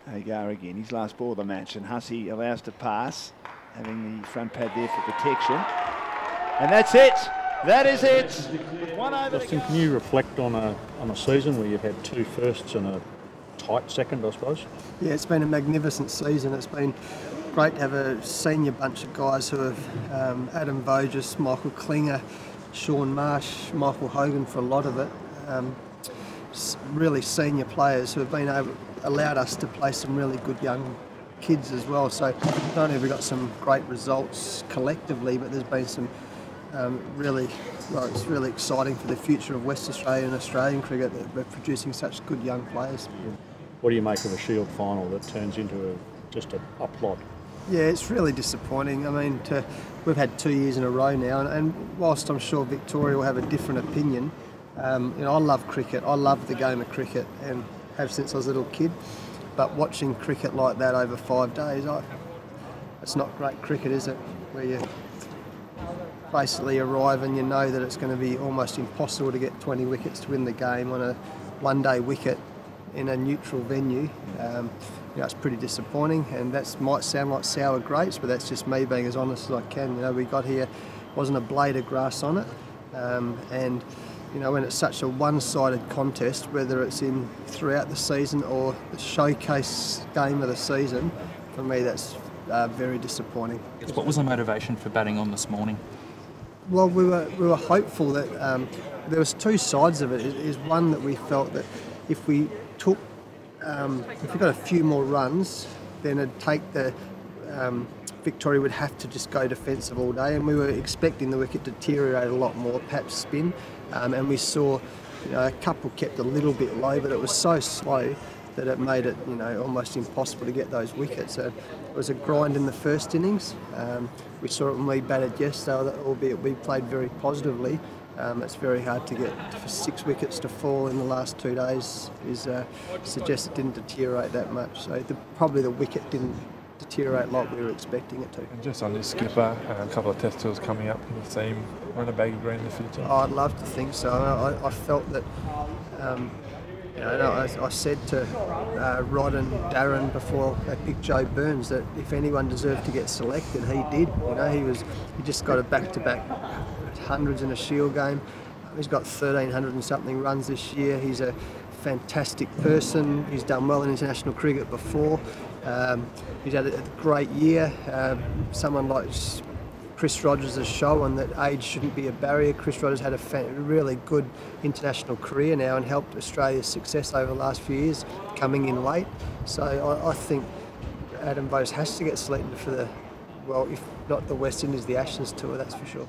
Hagar again, his last ball of the match, and Hussey allows to pass, having the front pad there for protection. And that's it. That is it. With 1 over Justin, can you reflect on a season where you've had 2 firsts and a tight second, I suppose? Yeah, it's been a magnificent season. It's been great to have a senior bunch of guys who have Adam Voges, Michael Klinger, Sean Marsh, Michael Hogan for a lot of it. Really senior players who have allowed us to play some really good young kids as well. So not only have we got some great results collectively, but there's been some it's really exciting for the future of West Australia and Australian cricket that we're producing such good young players. What do you make of a Shield final that turns into just a plod? Yeah, it's really disappointing. I mean, we've had 2 years in a row now, and whilst I'm sure Victoria will have a different opinion, I love cricket. I love the game of cricket and have since I was a little kid. But watching cricket like that over 5 days, it's not great cricket, is it? Where you basically arrive and you know that it's going to be almost impossible to get 20 wickets to win the game on a one-day wicket in a neutral venue. It's pretty disappointing, and that might sound like sour grapes, but that's just me being as honest as I can. We got here, wasn't a blade of grass on it, and when it's such a one-sided contest, whether it's in throughout the season or the showcase game of the season, for me that's very disappointing. What was the motivation for batting on this morning? Well, we were hopeful that there was 2 sides of it. Is one that we felt that if we got a few more runs, then it'd take Victoria would have to just go defensive all day, and we were expecting the wicket to deteriorate a lot more, perhaps spin, and we saw a couple kept a little bit low, but it was so slow that it made it almost impossible to get those wickets. So it was a grind in the first innings. We saw it when we batted yesterday, albeit we played very positively. It's very hard to get 6 wickets to fall in the last 2 days. Suggests it didn't deteriorate that much. So probably the wicket didn't deteriorate like we were expecting it to. And just on this skipper, a couple of test tours coming up in the team, run a baggy green in the future? I'd love to think so. I felt that. I said to Rod and Darren before they picked Joe Burns that if anyone deserved to get selected, he did. He just got a back-to-back hundreds in a Shield game. He's got 1,300 and something runs this year. He's a fantastic person. He's done well in international cricket before. He's had a great year. Someone like Chris Rogers has shown that age shouldn't be a barrier. Chris Rogers had a really good international career now and helped Australia's success over the last few years, coming in late. So I think Adam Voges has to get selected for if not the West Indies, the Ashes tour, that's for sure.